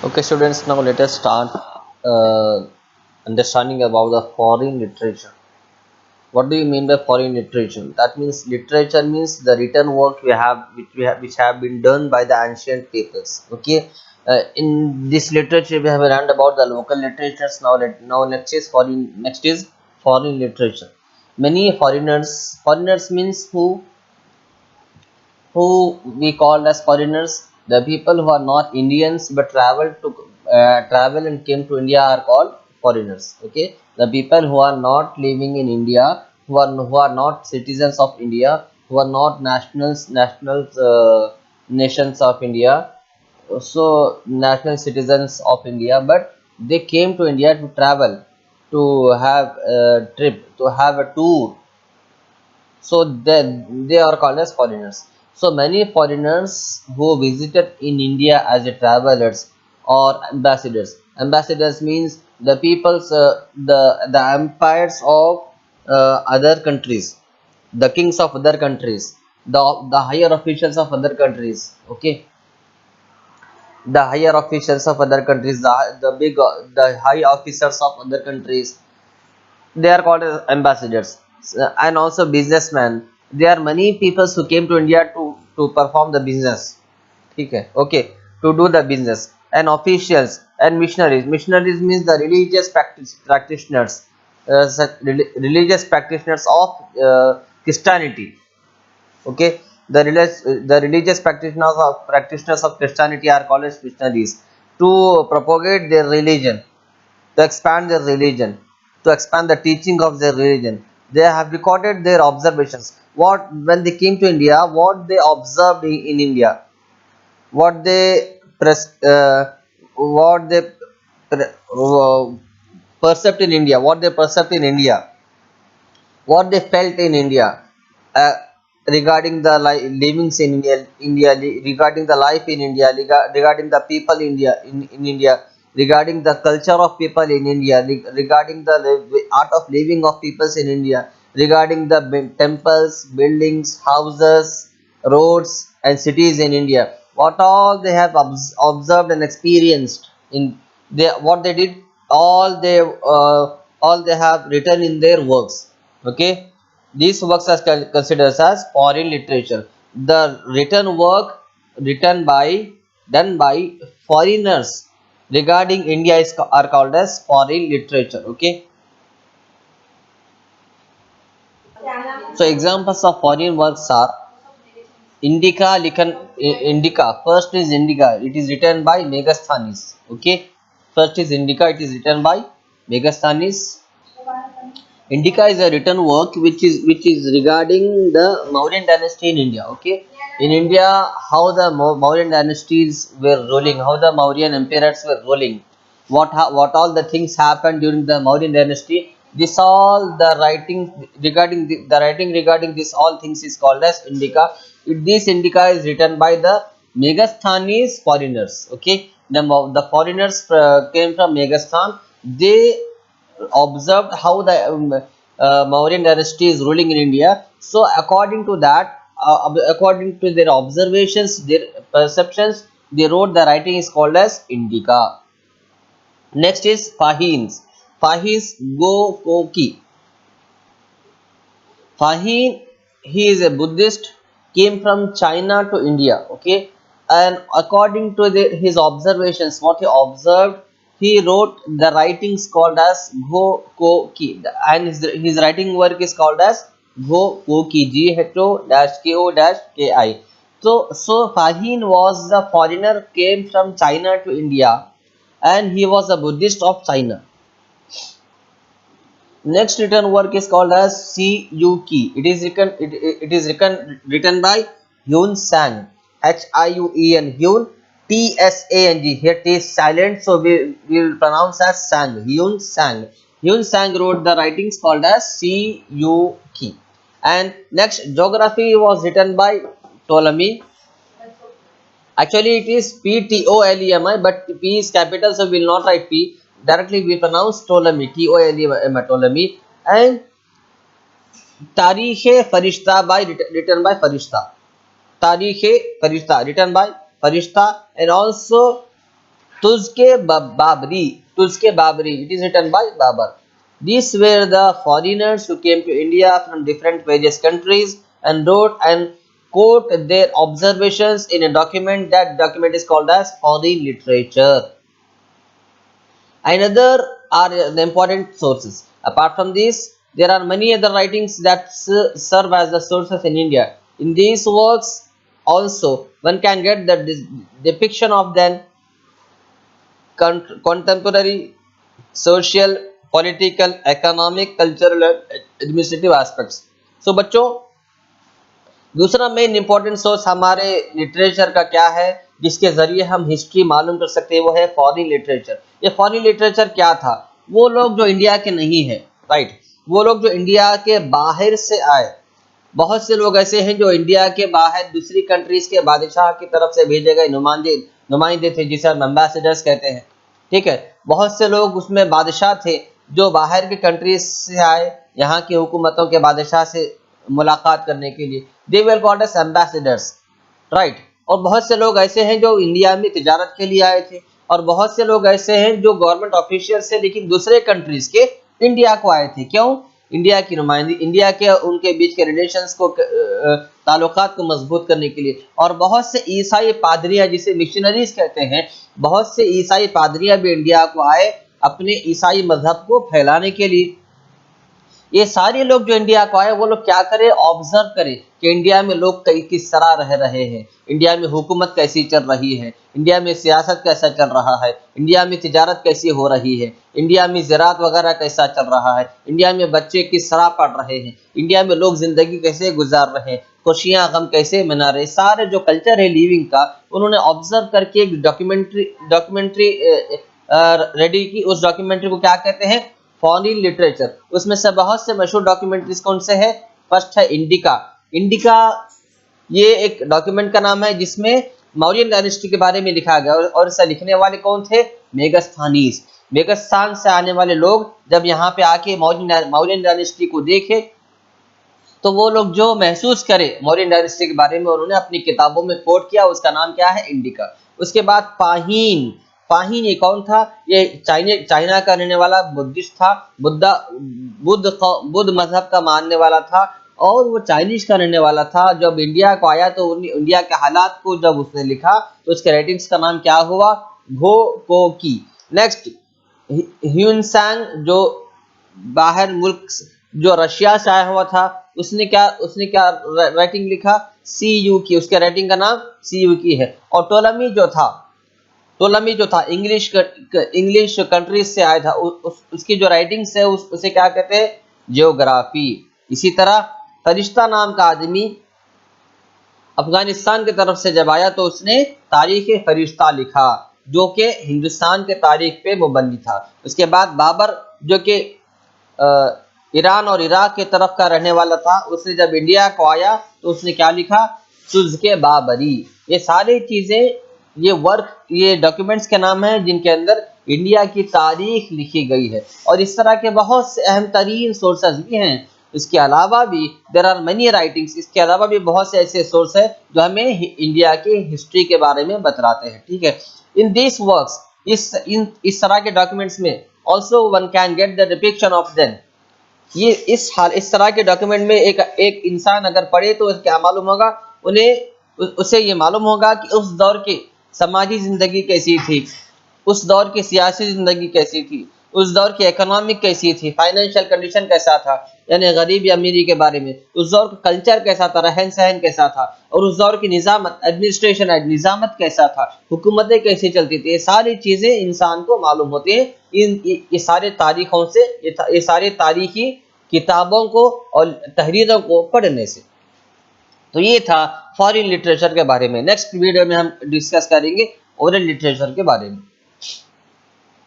Okay, students, now let us start understanding about the foreign literature. What do you mean by foreign literature? That means literature means the written work which have been done by the ancient peoples. Okay, in this literature we have learned about the local literatures. Now next is foreign literature. Many foreigners means who we call as foreigners. The people who are not Indians but travel and came to India are called foreigners. Okay, the people who are not living in India, who are not citizens of India, who are not national nations of India, so national citizens of India, but they came to India to travel, to have a trip, to have a tour, so they are called as foreigners. So many foreigners who visited in India as a travelers or ambassadors means the peoples, the empires of other countries, the kings of other countries, the higher officials of other countries. Okay, the higher officials of other countries, the high officers of other countries, they are called as ambassadors. And also businessmen, there are many people who came to India to perform the business. Okay, okay, to do the business. And officials and missionaries means the practitioners, religious practitioners of Christianity. Okay, the religious practitioners of Christianity are called as missionaries, to propagate their religion, to expand their religion, to expand the teaching of their religion. They have recorded their observations. What when they came to India, what they observed in India, what they what they perceived in India, what they perceived in India, what they felt in India, uh, regarding the livings in India, regarding the life in India, regarding the people in India, regarding the culture of people in India, regarding the art of living of peoples in India, regarding the temples, buildings, houses, roads, and cities in India. What all they have observed and experienced in what they did, all they have written in their works. Okay, these works are considered as foreign literature. The written work written by done by foreigners regarding India are called as foreign literature. Okay, so examples of foreign works are Indica. First is Indica. It is written by Megasthenes. Okay, first is Indica. It is written by Megasthenes. Indica is a written work which is regarding the Mauryan dynasty in India. Okay, in India, how the Mauryan dynasties were ruling, how the Mauryan emperors were ruling, what all the things happened during the Mauryan dynasty. This all the writing regarding the writing regarding this all things is called as Indica. This Indica is written by the Megasthenes foreigners. Okay, the foreigners came from Megastan. They observed how the Mauryan dynasty is ruling in India. So according to their observations, their perceptions, they wrote the writing is called as Indica. Next is Fahins. Fahins Go Koki. Fahin, he is a Buddhist, came from China to India. Okay, and according to his observations, what he observed, he wrote the writings called as Go Ko Ki, and his writing work is called as Go Ko Ki, Gho-Ko-Ki. So Fahin was the foreigner, came from China to India, and he was a Buddhist of China. Next written work is called as Siyuki. It is written by Hyun Sang. Hyun Hyun Tsang. Here T is silent, so we will pronounce as Sang. Hyun Sang. Hyun Sang wrote the writings called as Siyuki. And next, geography was written by Ptolemy. Actually, it is Ptolemy, but P is capital, so we will not write P. Directly, we pronounce Ptolemy, Tolemy, Ptolemy. And Tarikh Farishta written by Farishta. Tarikh Farishta written by Farishta, and also Tuzke Babri. It is written by Babar. These were the foreigners who came to India from different various countries and wrote and quote their observations in a document. That document is called as foreign literature. Another are the important sources. Apart from this, there are many other writings that serve as the sources in India. In these works, also one can get the depiction of then contemporary social, political, economic, cultural and administrative aspects. So बच्चों, दूसरा main important source हमारे literature का क्या है जिसके जरिए हम history मालूम कर सकते हैं, वो है फॉरेन लिटरेचर। ये फॉरेन लिटरेचर क्या था? वो लोग जो इंडिया के नहीं है, राइट, वो लोग जो इंडिया के बाहर से आए, बहुत से लोग ऐसे हैं जो इंडिया के बाहर दूसरी कंट्रीज के बादशाह की तरफ से भेजे गए नुमाइंदे थे, जिसे हम एम्बेसडर्स कहते हैं। ठीक है, बहुत से लोग उसमें बादशाह थे जो बाहर की कंट्रीज से आए यहाँ की हुकूमतों के बादशाह से मुलाकात करने के लिए। They were called as ambassadors, right. और बहुत से लोग ऐसे हैं जो इंडिया में तिजारत के लिए आए थे, और बहुत से लोग ऐसे हैं जो गवर्नमेंट ऑफिशियल से लेकिन दूसरे कंट्रीज के इंडिया को आए थे। क्यों? इंडिया की नुमाइंदगी, इंडिया के उनके बीच के रिलेशंस को ताल्लुकात को मजबूत करने के लिए। और बहुत से ईसाई पादरियां, जिसे मिशनरीज कहते हैं, बहुत से ईसाई पादरियां भी इंडिया को आए अपने ईसाई मजहब को फैलाने के लिए। ये सारे लोग जो इंडिया को आए वो लोग क्या करें? ऑब्जर्व करें कि इंडिया में लोग किस तरह रह रहे हैं, इंडिया में हुकूमत कैसी चल रही है, इंडिया में सियासत कैसा चल रहा है, इंडिया में तिजारत कैसी हो रही है, इंडिया में ज़राअत वगैरह कैसा चल रहा है, इंडिया में बच्चे किस तरह पढ़ रहे हैं, इंडिया में लोग ज़िंदगी कैसे गुजार रहे हैं, खुशियाँ गम कैसे मना रहे। सारे जो कल्चर है लिविंग का, उन्होंने ऑब्जर्व करके एक डॉक्यूमेंट्री रेडी की। उस डॉक्यूमेंट्री को क्या कहते हैं? Foreign literature. उसमें से बहुत से मशहूर डॉक्यूमेंट्रीज कौन से है? फर्स्ट है इंडिका। इंडिका ये एक डॉक्यूमेंट का नाम है जिसमें मौर्यन डायनेस्टी के बारे में लिखा गया, और इसे लिखने वाले कौन थे? मेगास्थानीज। मेगास्थान से आने वाले लोग जब यहाँ पे आके मौर्यन डायनेस्टी को देखे तो वो लोग जो महसूस करे मौर्यन डायनेस्टी के बारे में, उन्होंने अपनी किताबों में कोट किया। उसका नाम क्या है? इंडिका। उसके बाद पाहीन। पाहीन ये कौन था? ये चाइना का रहने वाला बुद्धिस्ट था, बुद्ध मजहब का मानने वाला था, और वो चाइनीज का रहने वाला था। जब इंडिया को आया तो इंडिया के हालात को जब उसने लिखा तो उसके राइटिंग्स का नाम क्या हुआ? घो को की। नेक्स्ट ह्यूनसांग, जो बाहर मुल्क जो रशिया से आया हुआ था, उसने क्या राइटिंग लिखा? CU की। उसके राइटिंग का नाम CU की है। और टोलमी जो था इंग्लिश कंट्रीज से आया था, उसकी जो राइटिंग्स है उसे क्या कहते हैं? जियोग्राफी। इसी तरह फरिश्ता नाम का आदमी अफगानिस्तान की तरफ से जब आया तो उसने तारीख फरिश्ता लिखा, जो कि हिंदुस्तान के तारीख पे मुबन्नी था। उसके बाद बाबर, जो कि ईरान और इराक के तरफ का रहने वाला था, उसने जब इंडिया को आया तो उसने क्या लिखा? तुज़्के बाबरी। ये सारी चीज़ें, ये डॉक्यूमेंट्स के नाम हैं जिनके अंदर इंडिया की तारीख लिखी गई है। और इस तरह के बहुत से अहम तरीन सोर्सेज भी हैं। इसके अलावा भी देयर आर मेनी राइटिंग्स, इसके अलावा भी बहुत से ऐसे सोर्स हैं जो हमें इंडिया की हिस्ट्री के बारे में बतलाते हैं। ठीक है, इन दिस वर्क्स, इस तरह के डॉक्यूमेंट्स में also one can get the depiction of them. ये इस तरह के डॉक्यूमेंट में एक इंसान अगर पढ़े तो क्या मालूम होगा? उसे ये मालूम होगा कि उस दौर की समाजी जिंदगी कैसी थी, उस दौर की सियासी जिंदगी कैसी थी, उस दौर की इकोनॉमिक कैसी थी, फाइनेंशियल कंडीशन कैसा था, यानी गरीब या अमीरी के बारे में, उस दौर का कल्चर कैसा था, रहन सहन कैसा था, और उस दौर की निजामत कैसा था, हुकूमतें कैसे चलती थी। ये सारी चीज़ें इंसान को मालूम होती हैं ये सारे तारीखों से, ये सारे तारीखी किताबों को और तहरीरों को पढ़ने से। तो ये था फॉरेन लिटरेचर के बारे में। नेक्स्ट वीडियो में हम डिस्कस करेंगे ओरल लिटरेचर के बारे में।